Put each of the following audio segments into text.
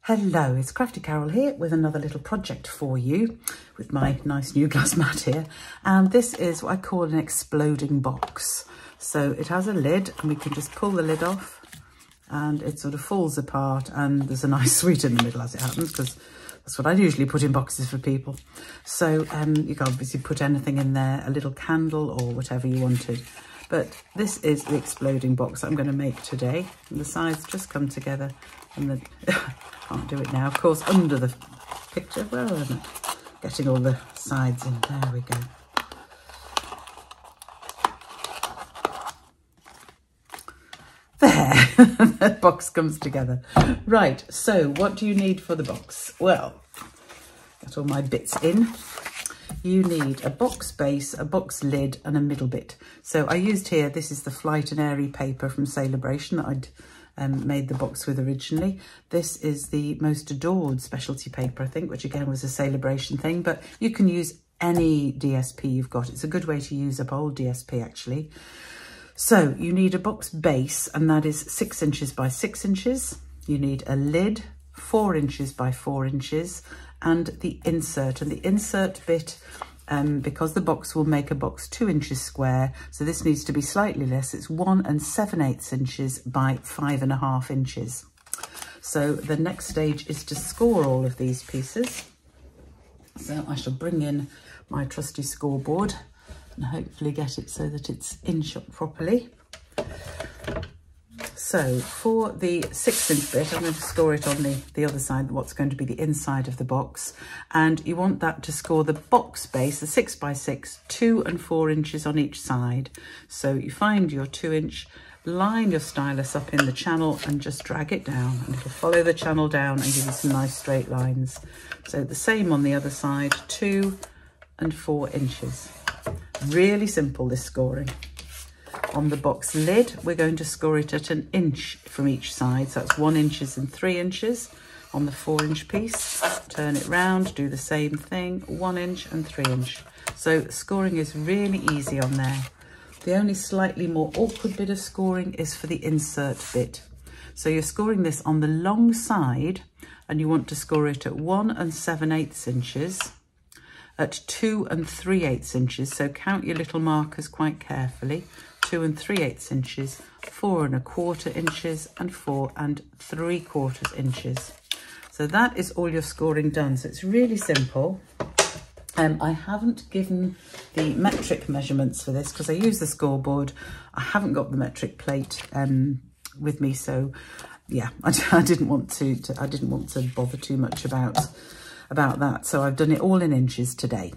Hello, it's Crafty Carol here with another little project for you with my nice new glass mat here. And this is what I call an exploding box. So it has a lid and we can just pull the lid off and it sort of falls apart and there's a nice sweet in the middle as it happens, because that's what I usually put in boxes for people. So you can obviously put anything in there, a little candle or whatever you wanted. But this is the exploding box I'm going to make today. And the sides just come together and the... Can't do it now, of course, under the picture. Where am I? Getting all the sides in. There we go. There, the box comes together. Right, so what do you need for the box? Well, got all my bits in. You need a box base, a box lid and a middle bit. So I used here, this is the Flight and Airy paper from Celebration that I'd made the box with originally. This is the Most Adored specialty paper, I think, which again was a Celebration thing, but you can use any DSP you've got. It's a good way to use up old DSP actually. So you need a box base, and that is 6 inches by 6 inches. You need a lid, 4 inches by 4 inches, and the insert. And the insert bit, because the box will make a box 2 inches square, so this needs to be slightly less. It's 1 7/8 inches by 5.5 inches. So the next stage is to score all of these pieces. So I shall bring in my trusty scoreboard and hopefully get it so that it's inshot properly. So for the 6-inch bit, I'm going to score it on the other side, what's going to be the inside of the box. And you want that to score the box base, the 6 by 6, 2 and 4 inches on each side. So you find your 2-inch, line your stylus up in the channel and just drag it down, and it'll follow the channel down and give you some nice straight lines. So the same on the other side, 2 and 4 inches. Really simple, this scoring. On the box lid, we're going to score it at 1 inch from each side. So that's 1 inch and 3 inches on the 4-inch piece. Turn it round, do the same thing, 1 inch and 3 inch. So scoring is really easy on there. The only slightly more awkward bit of scoring is for the insert bit. So you're scoring this on the long side and you want to score it at 1 7/8 inches, at 2 3/8 inches. So count your little markers quite carefully. 2 3/8 inches, 4 1/4 inches, and 4 3/4 inches. So that is all your scoring done. So it's really simple. I haven't given the metric measurements for this because I use the scoreboard. I haven't got the metric plate with me, so yeah, I didn't want to bother too much about that. So I've done it all in inches today.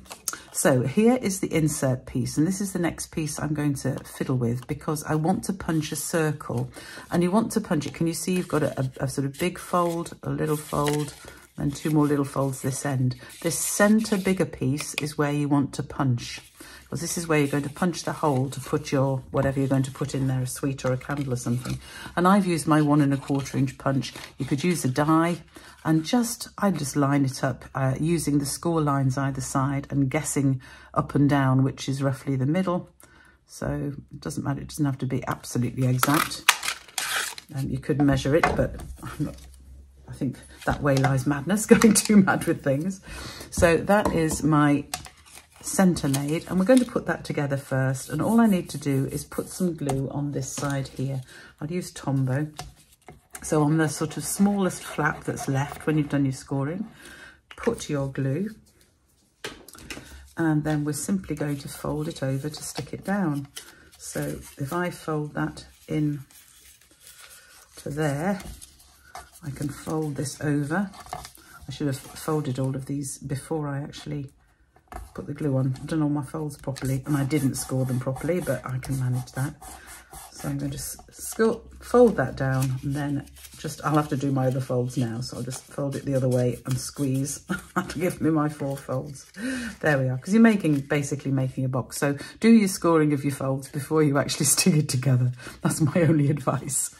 So here is the insert piece, and this is the next piece I'm going to fiddle with because I want to punch a circle, and you want to punch it. Can you see you've got a sort of big fold, a little fold, and 2 more little folds this end. This center bigger piece is where you want to punch, because this is where you're going to punch the hole to put your, whatever you're going to put in there, a sweet or a candle or something. And I've used my 1 1/4 inch punch. You could use a die, and I just line it up using the score lines either side and guessing up and down which is roughly the middle. So it doesn't matter, it doesn't have to be absolutely exact. You could measure it, but I think that way lies madness, going too mad with things. So that is my centre made, and we're going to put that together first. And all I need to do is put some glue on this side here. I'll use Tombow. So on the sort of smallest flap that's left when you've done your scoring, put your glue, and then we're simply going to fold it over to stick it down. So if I fold that in to there, I can fold this over. I should have folded all of these before I actually put the glue on. I've done all my folds properly, and I didn't score them properly, but I can manage that. So I'm going to fold that down, and then I'll have to do my other folds now. So I'll just fold it the other way and squeeze. That'll give me my 4 folds. There we are, because you're basically making a box. So do your scoring of your folds before you actually stick it together. That's my only advice.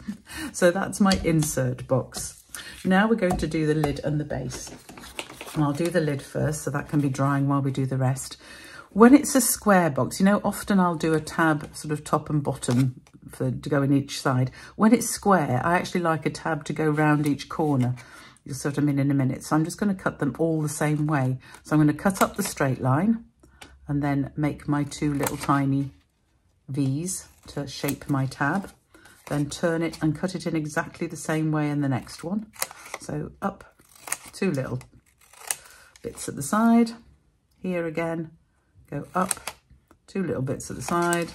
So that's my insert box. Now we're going to do the lid and the base. And I'll do the lid first, so that can be drying while we do the rest. When it's a square box, you know, often I'll do a tab sort of top and bottom to go in each side. When it's square, I actually like a tab to go round each corner. You'll see what I mean in a minute. So I'm just going to cut them all the same way. So I'm going to cut up the straight line and then make my 2 little tiny V's to shape my tab. Then turn it and cut it in exactly the same way in the next one. So up, 2 little bits at the side. Here again, go up, 2 little bits at the side.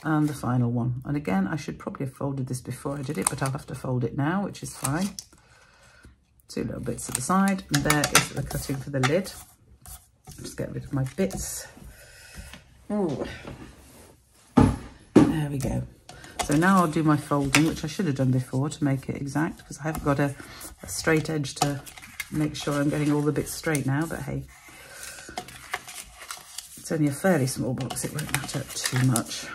And the final one. And again, I should probably have folded this before I did it, but I'll have to fold it now, which is fine. 2 little bits at the side. And there is the cutting for the lid. Just get rid of my bits. Ooh. There we go. So now I'll do my folding, which I should have done before to make it exact, because I haven't got a straight edge to make sure I'm getting all the bits straight now, but hey. It's only a fairly small box, it won't matter too much.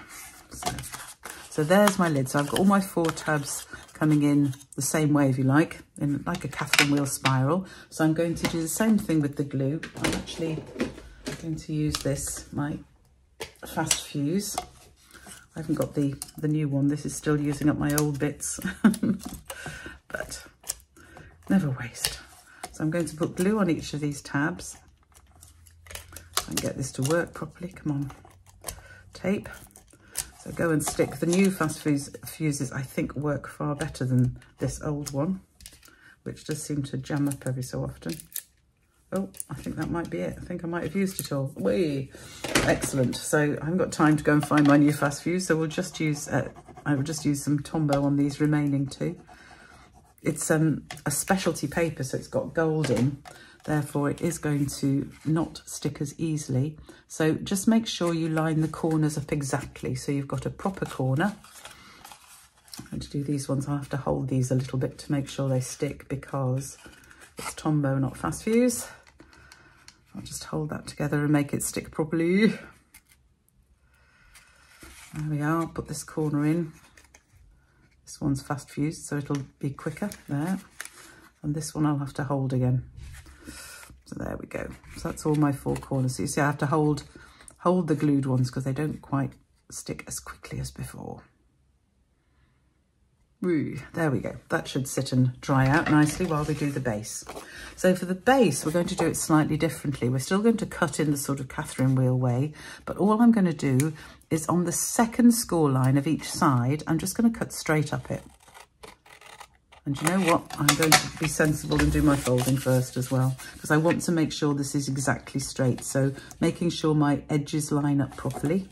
So there's my lid. So I've got all my 4 tabs coming in the same way, if you like, in like a Catherine wheel spiral. So I'm going to do the same thing with the glue. I'm actually going to use this, my fast fuse. I haven't got the new one. This is still using up my old bits, but never waste. So I'm going to put glue on each of these tabs and get this to work properly. Come on, tape. So go and stick. The new fast fuses, I think, work far better than this old one, which does seem to jam up every so often. Oh, I think that might be it. I think I might have used it all. Whee! Excellent. So I haven't got time to go and find my new fast fuse, so we'll just use, I will just use some Tombow on these remaining 2. It's a specialty paper, so it's got gold in. Therefore, it is going to not stick as easily. So just make sure you line the corners up exactly. So you've got a proper corner. I'm going to do these ones. I'll have to hold these a little bit to make sure they stick because it's Tombow, not fast fuse. I'll just hold that together and make it stick properly. There we are. I'll put this corner in. This one's fast fused, so it'll be quicker there. And this one I'll have to hold again. So there we go. So that's all my 4 corners. So you see I have to hold the glued ones because they don't quite stick as quickly as before. Woo, there we go. That should sit and dry out nicely while we do the base. So for the base, we're going to do it slightly differently. We're still going to cut in the sort of Catherine wheel way, but all I'm going to do is on the second score line of each side, I'm just going to cut straight up it. And you know what? I'm going to be sensible and do my folding first as well, because I want to make sure this is exactly straight. So making sure my edges line up properly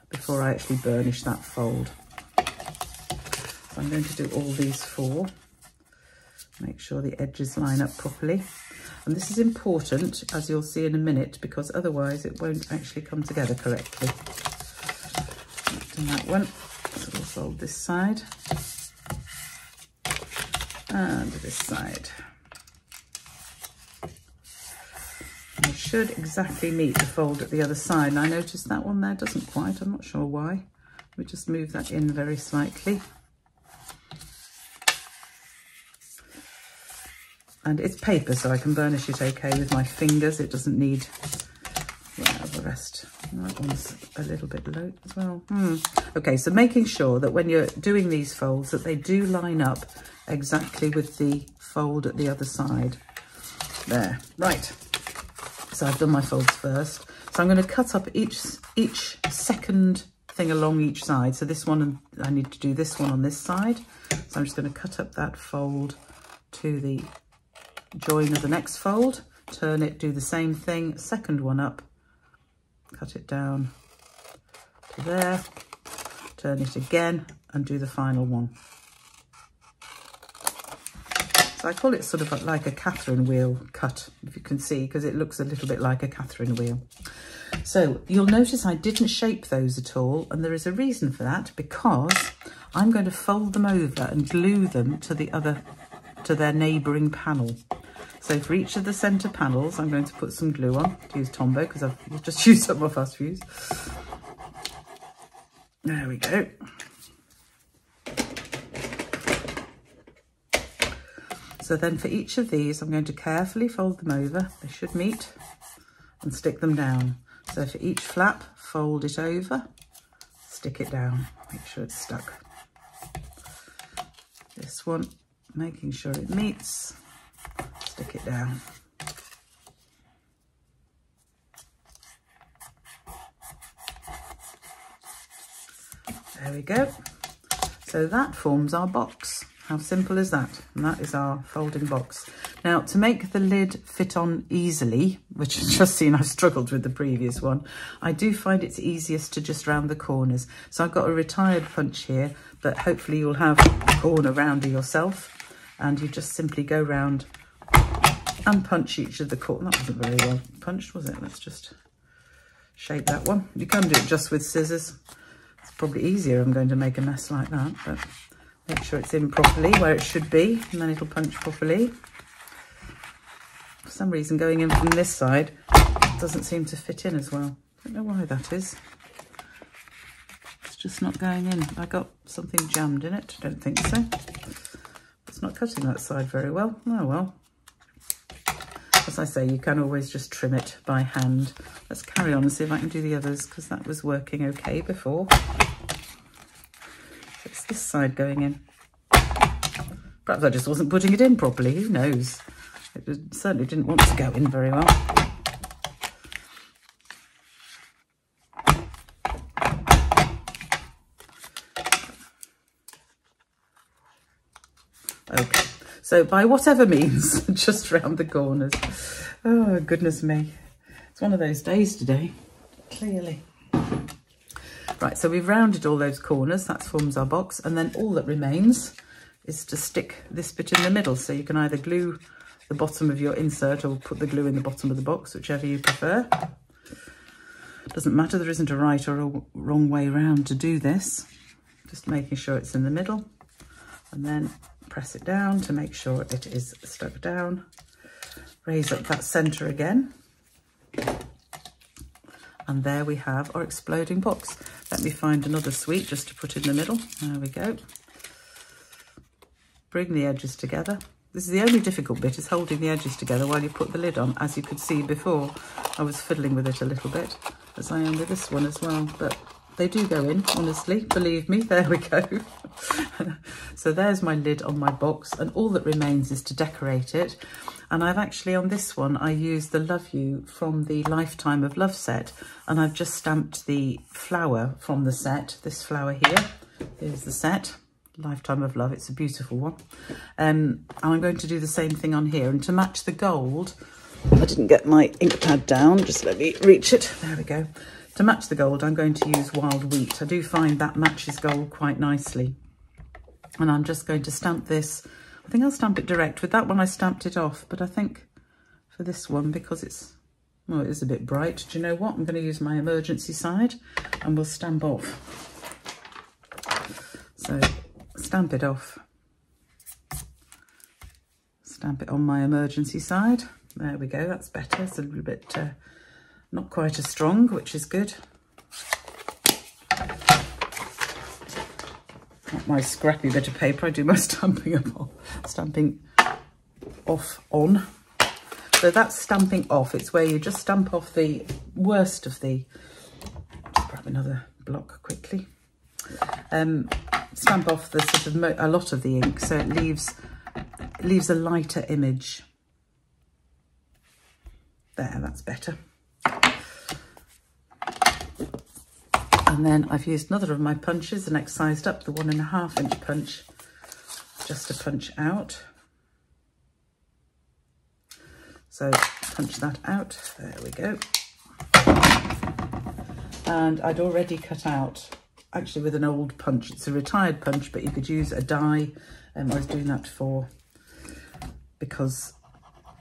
before I actually burnish that fold. So I'm going to do all these 4. Make sure the edges line up properly. And this is important, as you'll see in a minute, because otherwise it won't actually come together correctly. Done that one. So we'll fold this side. And this side. And it should exactly meet the fold at the other side. And I noticed that one there doesn't quite. I'm not sure why. We just move that in very slightly. And it's paper, so I can burnish it okay with my fingers. It doesn't need, yeah, the rest. That one's a little bit low as well. Okay, so making sure that when you're doing these folds that they do line up exactly with the fold at the other side. There, right. So I've done my folds first. So I'm going to cut up each second thing along each side. So this one, I need to do this one on this side. So I'm just going to cut up that fold to the join of the next fold, turn it, do the same thing, second one up, cut it down to there, turn it again and do the final one. So I call it sort of like a Catherine wheel cut, if you can see, because it looks a little bit like a Catherine wheel. So you'll notice I didn't shape those at all, and there is a reason for that, because I'm going to fold them over and glue them to their neighbouring panel. So for each of the centre panels, I'm going to put some glue on, to use Tombow, because I've just used up my fast fuse. There we go. So then for each of these, I'm going to carefully fold them over. They should meet, and stick them down. So for each flap, fold it over, stick it down, make sure it's stuck. This one, making sure it meets, stick it down. There we go. So that forms our box. How simple is that? And that is our folding box. Now, to make the lid fit on easily, which you've just seen I've struggled with the previous one, I do find it's easiest to just round the corners. So I've got a retired punch here, but hopefully you'll have a corner rounder yourself, and you just simply go round and punch each of the corners. That wasn't very well punched, was it? Let's just shape that one. You can do it just with scissors. It's probably easier. I'm going to make a mess like that, but make sure it's in properly where it should be, and then it'll punch properly. For some reason, going in from this side doesn't seem to fit in as well. I don't know why that is. It's just not going in. I got something jammed in it. I don't think so. It's not cutting that side very well. Oh well. As I say, you can always just trim it by hand. Let's carry on and see if I can do the others, because that was working okay before. It's this side going in. Perhaps I just wasn't putting it in properly, who knows? It certainly didn't want to go in very well. Okay, so by whatever means, just round the corners. Oh, goodness me. It's one of those days today, clearly. Right, so we've rounded all those corners. That forms our box. And then all that remains is to stick this bit in the middle. So you can either glue the bottom of your insert or put the glue in the bottom of the box, whichever you prefer. Doesn't matter, there isn't a right or a wrong way round to do this. Just making sure it's in the middle, and then press it down to make sure it is stuck down. Raise up that centre again. And there we have our exploding box. Let me find another sweet just to put in the middle. There we go. Bring the edges together. This is the only difficult bit, is holding the edges together while you put the lid on. As you could see before, I was fiddling with it a little bit, as I am with this one as well. But they do go in, honestly, believe me. There we go. So there's my lid on my box, and all that remains is to decorate it. And I've actually, on this one, I used the Love You from the Lifetime of Love set, and I've just stamped the flower from the set, this flower here. Here's the set. Lifetime of Love, it's a beautiful one. And I'm going to do the same thing on here, and to match the gold, I didn't get my ink pad down, just let me reach it, there we go. To match the gold, I'm going to use wild wheat. I do find that matches gold quite nicely. And I'm just going to stamp this. I think I'll stamp it direct. With that one I stamped it off, but I think for this one, because it's, well, it is a bit bright, do you know what? I'm going to use my emergency side and we'll stamp off. So stamp it off, stamp it on my emergency side. There we go, that's better. It's a little bit not quite as strong, which is good. Not my scrappy bit of paper, I do my stamping off on. So that's stamping off. It's where you just stamp off the worst of the, just grab another block quickly. Stamp off the sort of a lot of the ink, so it leaves a lighter image. There, that's better. And then I've used another of my punches, the next sized up, the 1.5 inch punch, just to punch out. So punch that out, there we go. And I'd already cut out, actually with an old punch, it's a retired punch, but you could use a die. I was doing that because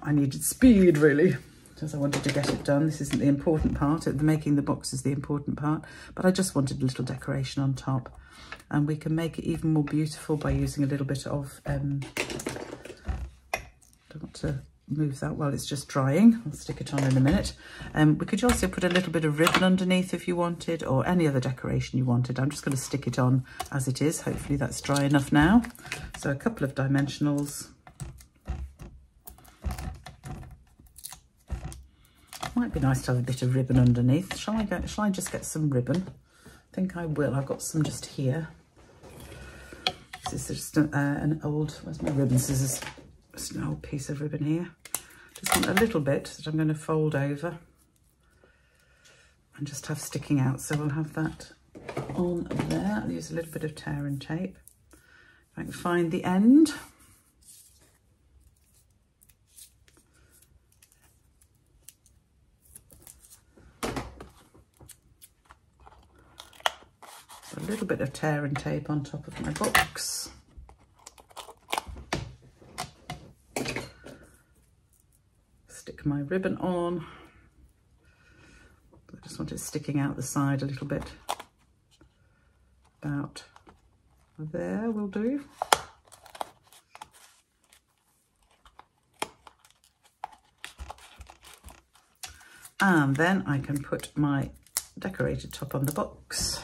I needed speed really, because I wanted to get it done. This isn't the important part, making the box is the important part, but I just wanted a little decoration on top. And we can make it even more beautiful by using a little bit of, don't want to move that while it's just drying. I'll stick it on in a minute. We could also put a little bit of ribbon underneath if you wanted, or any other decoration you wanted. I'm just going to stick it on as it is. Hopefully that's dry enough now. So a couple of dimensionals. Might be nice to have a bit of ribbon underneath. Shall I just get some ribbon? I think I will. I've got some just here. This is just an old, where's my ribbon scissors? Just an old piece of ribbon here. Just want a little bit that I'm going to fold over and just have sticking out. So we'll have that on there. I'll use a little bit of tear and tape. If I can find the end. A little bit of tear and tape on top of my box. Stick my ribbon on. I just want it sticking out the side a little bit. About there will do. And then I can put my decorated top on the box.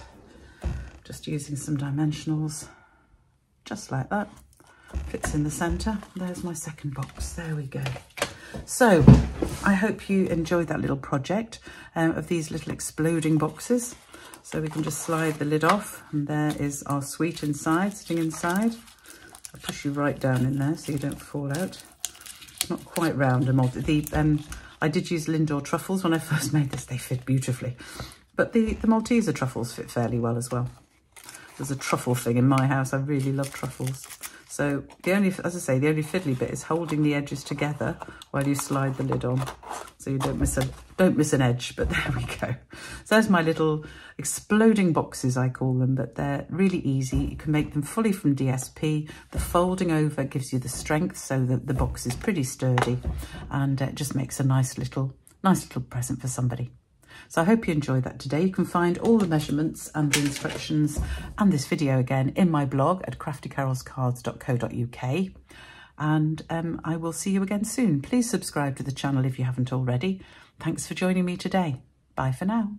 Just using some dimensionals, just like that. Fits in the centre. There's my second box. There we go. So I hope you enjoyed that little project of these little exploding boxes. So we can just slide the lid off, and there is our sweet inside, sitting inside. I'll push you right down in there so you don't fall out. Not quite round. I did use Lindor truffles when I first made this. They fit beautifully. But the Malteser truffles fit fairly well as well. There's a truffle thing in my house. I really love truffles. So as I say, the only fiddly bit is holding the edges together while you slide the lid on, so you don't miss an edge. But there we go. So there's my little exploding boxes, I call them, but they're really easy. You can make them fully from DSP. The folding over gives you the strength, so that the box is pretty sturdy, and it just makes a nice little present for somebody. So I hope you enjoyed that today. You can find all the measurements and the instructions and this video again in my blog at craftycarolscards.co.uk. And I will see you again soon. Please subscribe to the channel if you haven't already. Thanks for joining me today. Bye for now.